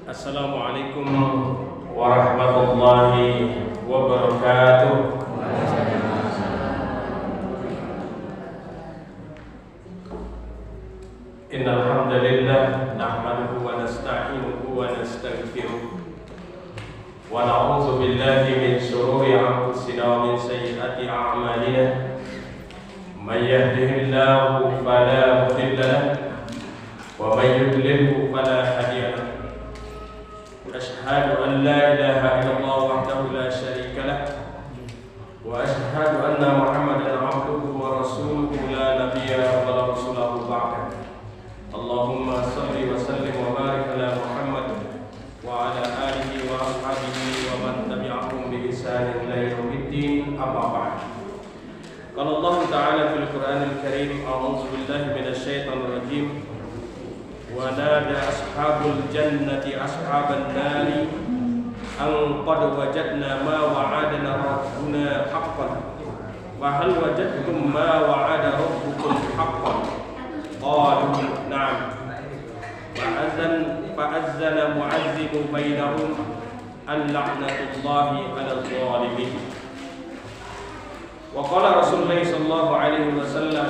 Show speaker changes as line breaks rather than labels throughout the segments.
Assalamualaikum warahmatullahi wabarakatuh. Innal hamdalillah nahmaduhu wa nasta'inuhu wa nastaghfiruh wa na'udzu billahi min shururi anfusina wa min sayyiati a'malina. May yahdihillahu fala mudilla lahu wa may yudlilhu fala hadiya lahu. Asyhadu an la ilaha illallah wahdahu la syarika lah wa asyhadu anna Muhammadan abduhu wa rasuluhu la nabiyya wa la rasulahu ba'da. Allahumma salli wa sallim wa barik ala Muhammad wa ala alihi wa ashabihi wa man tabi'ahum bi ihsan ila yaumiddin, amma ba'd. Qala Allah ta'ala fil Qur'anil Karim, a'udzu billahi minasy syaithanir rajim. Wa nada ashabul jannati ashaban nari an qad wajadna ma wa'adana rabbuna haqqan wa hal wajadtum ma wa'ada rabbukum haqqan qalu na'am fa'azzana mu'azzimu bainahum an la'natullahi 'alal zalimin. Wa qala Rasulullah sallallahu alaihi wasallam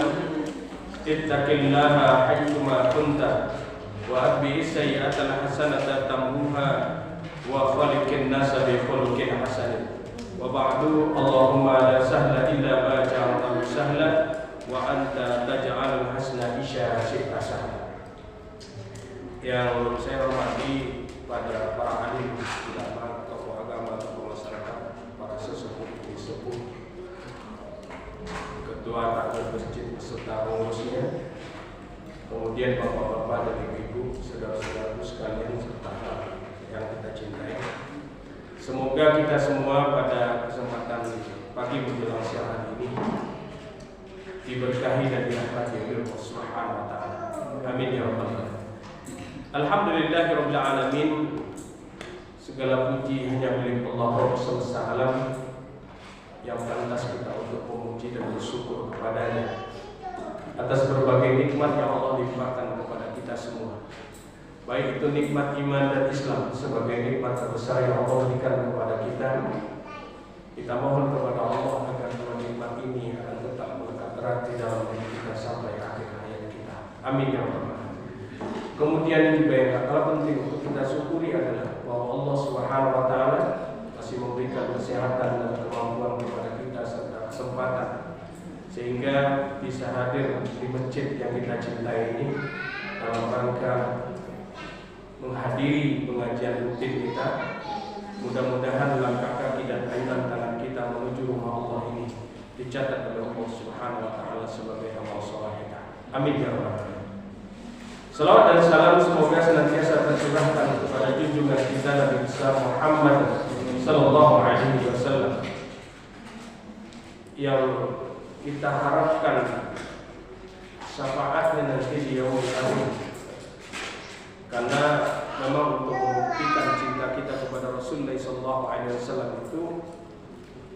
ittaqillaha haitsuma kunta wa atbi'i sayyi'atal hasanata tamhuha wa khaliqin nasa bi khuluqin hasan. Wa ba'du, Allahumma la sahla illa ma ja'altahu sahla wa anta taj'alul hasna isya syi'ta sahla. Yang saya hormati pada para alim, ulama, tokoh agama, tokoh masyarakat, para sesepuh, ketua takmir masjid beserta pengurusnya, kemudian bapak-bapak dan ibu-ibu, saudara-saudaraku sekalian serta yang kita cintai. Semoga kita semua pada kesempatan pagi menjelang siang ini diberkahi dan dirahmati oleh Allah Subhanahu wa taala. Amin ya rabbal alamin. Alhamdulillahirabbil alamin. Segala puji hanya milik Allah Rabb semesta alam yang pantas kita untuk memuji dan bersyukur kepadanya atas berbagai nikmat yang Allah limpahkan kepada kita semua, baik itu nikmat iman dan Islam sebagai nikmat terbesar yang Allah berikan kepada kita. Kita mohon kepada Allah agar dua nikmat ini akan tetap melekat erat di dalam diri kita sampai akhir hayat kita. Amin ya rabbal alamin. Kemudian juga yang tak kalah penting untuk kita syukuri adalah bahwa Allah Subhanahu wa taala masih memberikan kesehatan dan kemampuan kepada kita serta kesempatan sehingga bisa hadir di masjid yang kita cintai ini dalam rangka menghadiri pengajian rutin kita. Mudah-mudahan langkah kaki dan ayunan tangan kita menuju rumah Allah ini dicatat oleh Allah Subhanahu wa taala sebagai amal saleh kita. Amin ya rabbal alamin. Salawat dan salam semoga senantiasa tercurahkan kepada junjungan kita Nabi besar Muhammad sallallahu alaihi wasallam yang kita harapkan syafaatnya nanti di yaumul akhir, karena memang untuk membuktikan cinta kita kepada Rasulullah sallallahu alaihi wasallam itu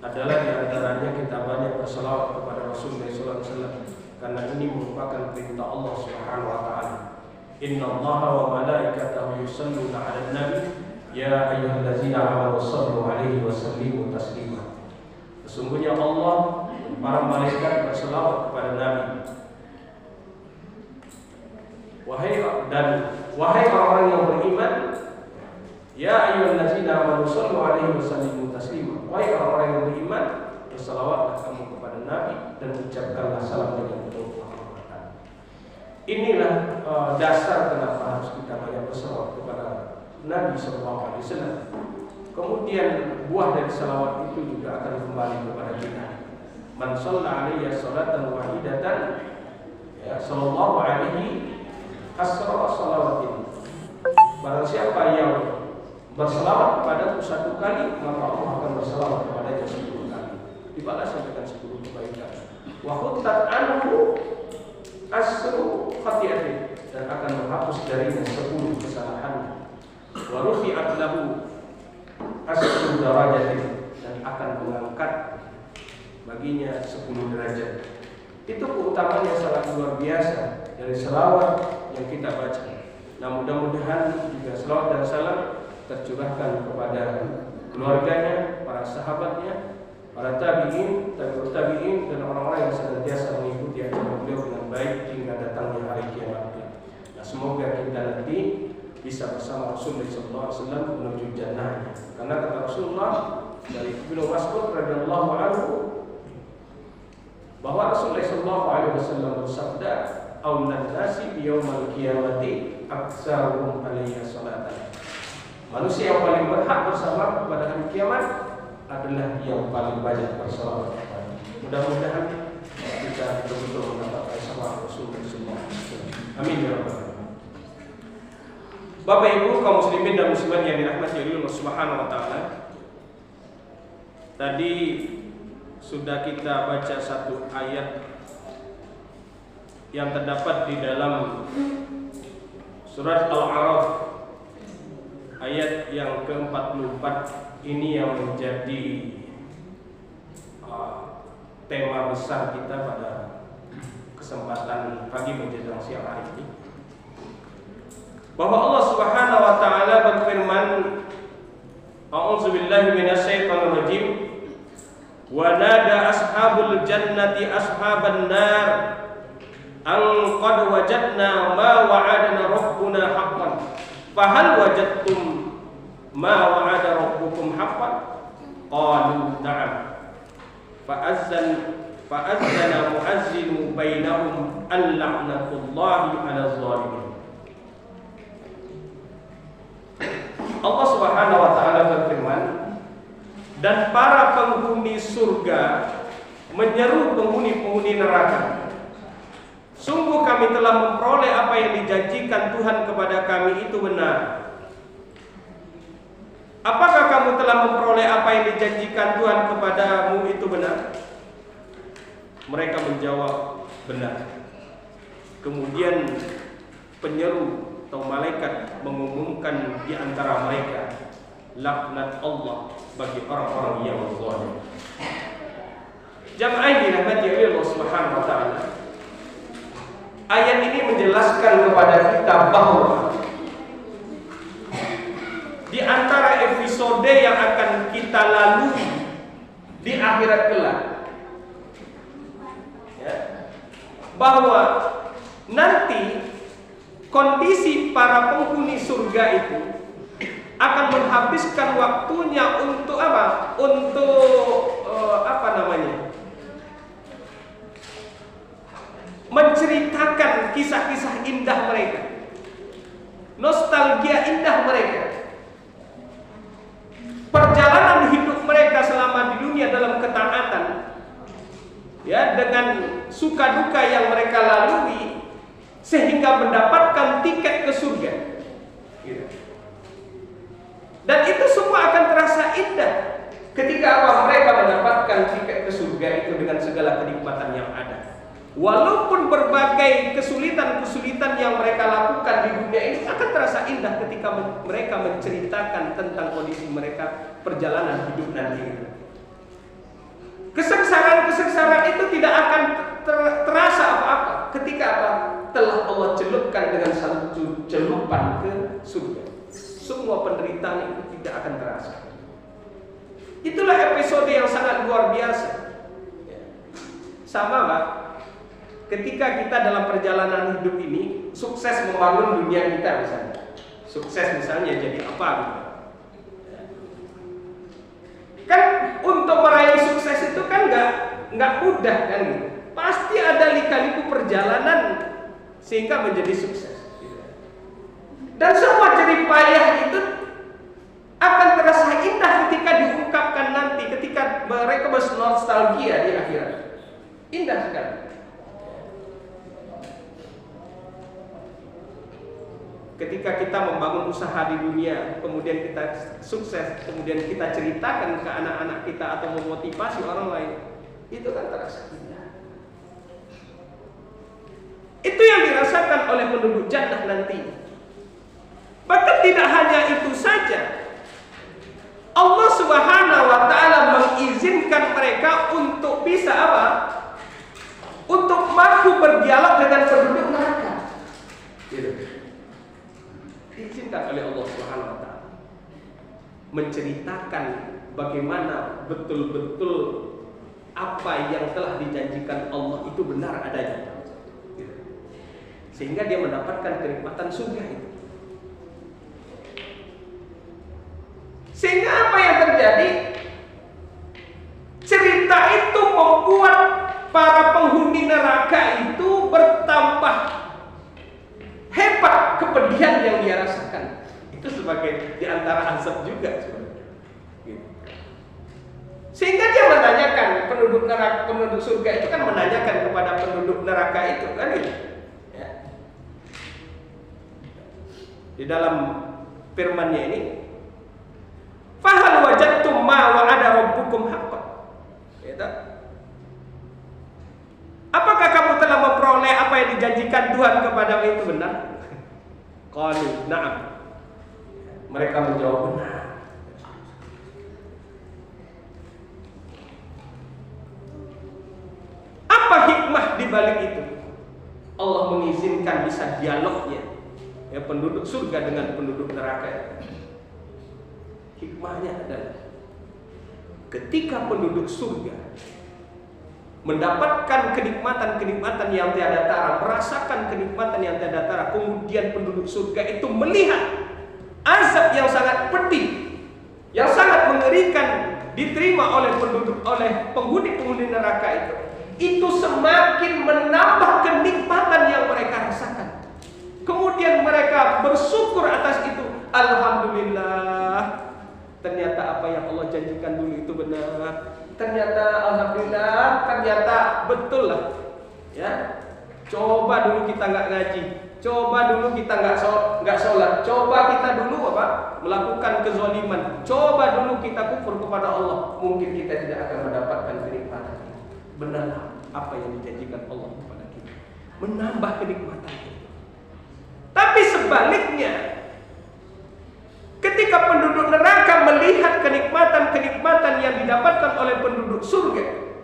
adalah diantaranya kita banyak berselawat kepada Rasulullah sallallahu alaihi wasallam, karena ini merupakan perintah Allah Subhanahu wa taala. Innallaha wa malaikatahu yusholluna 'alan nabi ya ayyuhallazina amanu shallu 'alaihi wa sallimu taslima. Sesungguhnya Allah, para malaikat berselawat kepada Nabi. Wahai orang yang beriman, ya ayyuhallazina amanu shallu 'alaihi wa sallimu taslima. Wahai orang yang beriman, berselawatlah kamu kepada Nabi dan ucapkanlah salam dengan penuh penghormatan. Inilah dasar kenapa harus kita banyak berselawat kepada Nabi sallallahu alaihi wasallam. Kemudian buah dari salawat itu juga akan kembali kepada kita. Man shalla alayya salatan wahidatan ya sallallahu alaihi asra salawatin. Barang siapa yang berselawat kepadaku satu kali, maka Allah akan berselawat kepadanya 10 kali, dibalas dengan 10 kebaikan. Wa khuttat anhu asru khati'atin, dan akan menghapus darinya 10 kesalahan. Wa rufi'at lahu asru darajatin, dan akan mengangkat baginya 10 derajat. Itu keutamaannya sangat luar biasa dari selawat yang kita baca. Nah, mudah-mudahan juga selawat dan salam tercurahkan kepada keluarganya, para sahabatnya, para tabi'in, tabi'ut tabi'in, dan orang-orang yang senantiasa mengikuti ajaran beliau dengan baik hingga datangnya hari kiamat. Nah, semoga kita nanti bisa bersama Rasulullah SAW menuju jannah. Karena kata Rasulullah dari Ibnu Mas'ud radhiyallahu anhu bahwa Rasulullah SAW bersabda, "Aulan nasi biyaumal qiyamati aktsaruhum alayya salatan." Manusia yang paling berhak bersama pada hari kiamat adalah yang paling banyak bersalawat. Mudah-mudahan kita betul-betul mendapatkan salawat Rasulullah SAW. Amin ya rabbal alamin. Bapak Ibu kaum muslimin dan muslimat yang dirahmati Allah Subhanahu wa taala. Tadi sudah kita baca satu ayat yang terdapat di dalam surat Al-A'raf, ayat yang ke-44. Ini yang menjadi tema besar kita pada kesempatan pagi menjelang siang hari ini, bahwa Allah Subhanahu wa taala berfirman, A'udzubillahi minasyaitonir rajim. Wa nada ashabul jannati ashaban nar an qad wajadna ma wa'adana rabbuna haqqan fahal wajadtum ma wa'ada rabbukum haqqan qalu na'am fa'azzana mu'azzinu bainahum an la'natullahi 'alal zalimin. Allah Subhanahu wa taala berfirman, dan para penghuni surga menyeru penghuni-penghuni neraka, sungguh kami telah memperoleh apa yang dijanjikan Tuhan kepada kami itu benar. Apakah kamu telah memperoleh apa yang dijanjikan Tuhan kepadamu itu benar? Mereka menjawab, benar. Kemudian penyeru atau malaikat mengumumkan di antara mereka, laknat Allah bagi orang-orang yang zalim. Jamaah yang dirahmati Allah Subhanahu wa taala, ayat ini menjelaskan kepada kita bahwa di antara episode yang akan kita lalui di akhirat kelak, ya, bahwa nanti kondisi para penghuni surga itu akan menghabiskan waktunya untuk apa? Untuk menceritakan kisah-kisah indah mereka, nostalgia indah mereka, perjalanan hidup mereka selama di dunia dalam ketaatan, ya, dengan suka duka yang mereka lalui, sehingga mendapatkan tiket ke surga, gitu. Dan itu semua akan terasa indah ketika mereka mendapatkan tiket ke surga itu dengan segala kenikmatan yang ada. Walaupun berbagai kesulitan-kesulitan yang mereka lakukan di dunia ini akan terasa indah ketika mereka menceritakan tentang kondisi mereka perjalanan hidup nanti. Kesengsaraan itu tidak akan terasa apa-apa ketika telah Allah celupkan dengan satu celupan ke surga. Semua penderitaan itu tidak akan terasa. Itulah episode yang sangat luar biasa. Sama, Pak. Ketika kita dalam perjalanan hidup ini sukses membangun dunia kita misalnya, sukses misalnya jadi apa gitu. Kan untuk meraih sukses itu kan nggak mudah kan gitu. Pasti ada lika-liku perjalanan sehingga menjadi sukses. Dan semua jerih payah itu akan terasa indah ketika diungkapkan nanti, ketika mereka bernostalgia di akhirat. Indah sekali. Ketika kita membangun usaha di dunia, kemudian kita sukses, kemudian kita ceritakan ke anak-anak kita atau memotivasi orang lain, itu kan terasa indah. Itu yang dirasakan oleh penduduk jannah nanti. Bahkan tidak hanya itu saja, Allah Subhanahu wa taala mengizinkan mereka untuk bisa apa? Untuk menceritakan bagaimana betul-betul apa yang telah dijanjikan Allah itu benar adanya, sehingga dia mendapatkan kenikmatan surga itu. Sehingga apa yang terjadi? Cerita itu membuat para penghuni neraka itu bertambah hebat kepedihan yang dia rasakan. Itu sebagai diantara azab juga sebenarnya. Gitu. Sehingga dia menanyakan penduduk neraka, penduduk surga itu kan menanyakan kepada penduduk neraka itu kan gitu. Ya. Di dalam firman-Nya ini, fahal wajadtum ma wa'ada rabbukum haqqan. Ya, apakah kamu telah memperoleh apa yang dijanjikan Tuhan kepadamu itu benar? Qalu na'am. Mereka menjawab benar. Apa hikmah di balik itu? Allah mengizinkan bisa dialognya ya penduduk surga dengan penduduk neraka. Hikmahnya adalah ketika penduduk surga mendapatkan kenikmatan-kenikmatan yang tiada tara, merasakan kenikmatan yang tiada tara, kemudian penduduk surga itu melihat azab yang sangat pedih, yang sangat mengerikan diterima oleh penghuni-penghuni neraka itu semakin menambah kenikmatan yang mereka rasakan. Kemudian mereka bersyukur atas itu. Alhamdulillah, ternyata apa yang Allah janjikan dulu itu benar. Ternyata alhamdulillah, ternyata betul lah. Ya, coba dulu kita nggak ngaji, coba dulu kita nggak sholat, coba kita dulu melakukan kezaliman, coba dulu kita kufur kepada Allah, mungkin kita tidak akan mendapatkan kenikmatan. Benarlah apa yang dijanjikan Allah kepada kita, menambah kenikmatan. Tapi sebaliknya, ketika penduduk neraka melihat kenikmatan-kenikmatan yang didapatkan oleh penduduk surga,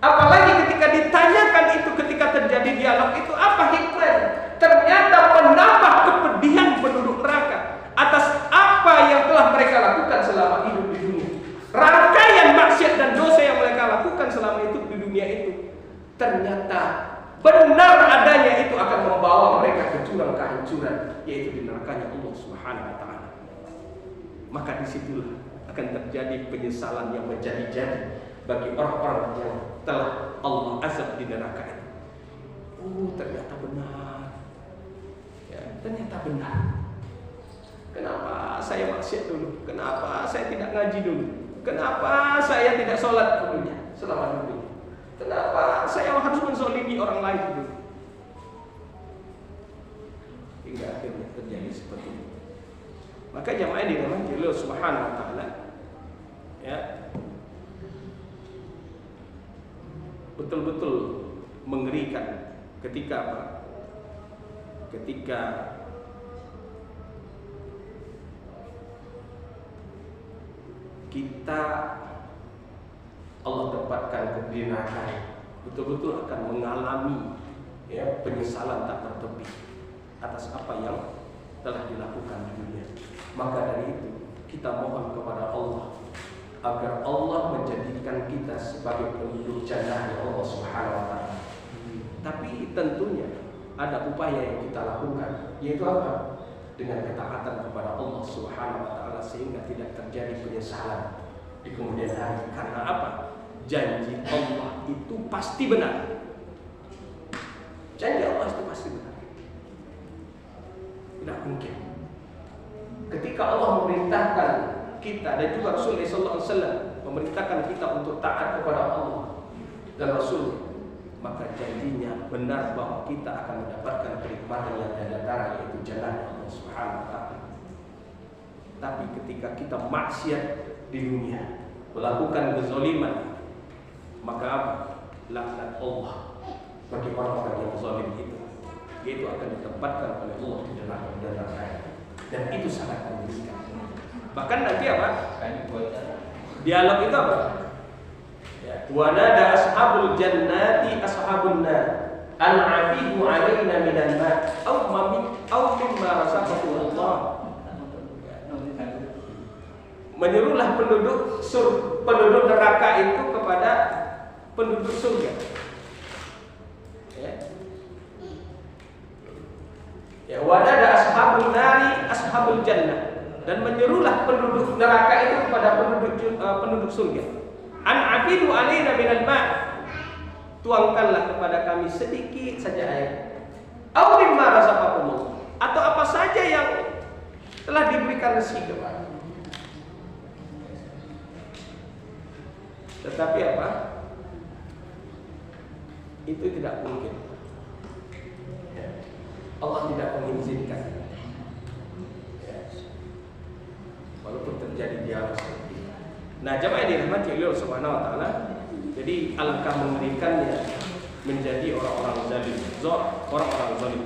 apalagi ketika ditanyakan itu, ketika terjadi dialog itu, apa hikmahnya? Ternyata menambah kepedihan penduduk neraka atas apa yang telah mereka lakukan selama hidup di dunia. Rangkaian maksiat dan dosa yang mereka lakukan selama hidup di dunia itu, ternyata benar adanya itu akan membawa mereka ke jurang kehancuran, yaitu di nerakanya Allah Subhanahu wa Ta'ala. Maka disitulah akan terjadi penyesalan yang menjadi-jadi bagi orang-orang yang telah Allah azab di neraka itu. Ternyata benar. Ya, ternyata benar. Kenapa saya maksiat dulu? Kenapa saya tidak ngaji dulu? Kenapa saya tidak sholat dulunya selama dulu? Kenapa saya harus menzalimi orang lain dulu? Hingga akhirnya terjadi seperti itu. Maka jamaah dirahmati Allah Subhanahu wa Ta'ala, ya, betul-betul mengerikan ketika apa? Ketika kita Allah tempatkan di neraka, betul-betul akan mengalami ya penyesalan tak bertepi atas apa yang telah dilakukan di dunia. Maka dari itu kita mohon kepada Allah agar Allah menjadikan kita sebagai penduduk jannah Allah Subhanahu wa Ta'ala. Tapi tentunya ada upaya yang kita lakukan, yaitu apa? Dengan ketaatan kepada Allah Subhanahu wa Ta'ala, sehingga tidak terjadi penyesalan di kemudian hari. Karena apa? Janji Allah itu pasti benar. Janji Allah itu pasti benar. Tidak mungkin. Ketika Allah memerintahkan kita dan juga Rasulullah SAW memerintahkan kita untuk taat kepada Allah dan Rasul, maka janjinya benar bahwa kita akan mendapatkan kenikmatan yang tiada tara, yaitu jannah Allah Subhanahu wa Ta'ala. Tapi ketika kita maksiat di dunia, melakukan kezaliman, maka apa? Laknat Allah bagi orang-orang yang zalim itu, yaitu akan ditempatkan oleh Allah di dalam neraka. Dan itu sangat mengerikan. Bahkan nanti apa? Dialog itu apa? Wa nada ashabul jannati ashabun nar an afidu alaina minan ma aw mimma razaqahu Allah. menyuruhlah penduduk neraka itu kepada penduduk surga. Ya, wadada ashabul nari ashabul jannah, dan menyuruhlah penduduk neraka itu kepada penduduk surga. An afidu alaina minal ma', tuangkanlah kepada kami sedikit saja air. Aw mimma razaqakumullah, atau apa saja yang telah diberikan rezeki kepada. Tetapi apa? Itu tidak mungkin. Allah tidak mengizinkan. Walaupun terjadi dialog seperti itu. Nah, jamaah yang dirahmati Allah Subhanahu wa taala, jadi alangkah mengerikannya menjadi orang-orang zalim, orang-orang zalim.